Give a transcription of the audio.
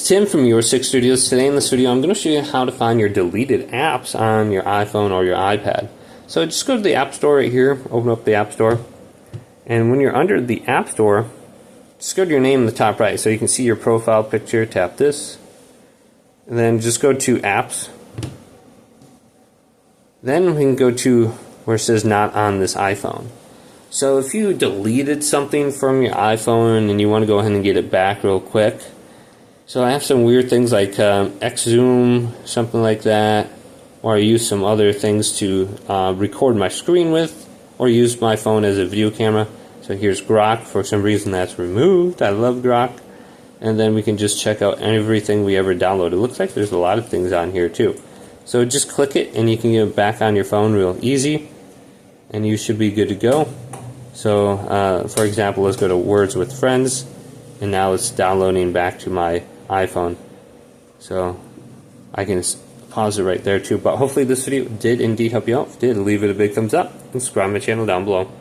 Tim from Your Six Studios. Today in this video I'm going to show you how to find your deleted apps on your iPhone or your iPad. So just go to the App Store right here, open up the App Store, and when you're under the App Store, just go to your name in the top right so you can see your profile picture. Tap this, and then just go to Apps. Then we can go to where it says Not on this iPhone. So if you deleted something from your iPhone and you want to go ahead and get it back real quick, so I have some weird things like Xzoom, something like that, or I use some other things to record my screen with, or use my phone as a video camera. So here's Grok. For some reason that's removed. I love Grok. And then we can just check out everything we ever downloaded. It looks like there's a lot of things on here too. So just click it and you can get it back on your phone real easy, and you should be good to go. So for example, let's go to Words with Friends, and now it's downloading back to my iPhone. So I can pause it right there too. But hopefully this video did indeed help you out. If it did, leave it a big thumbs up and subscribe to my channel down below.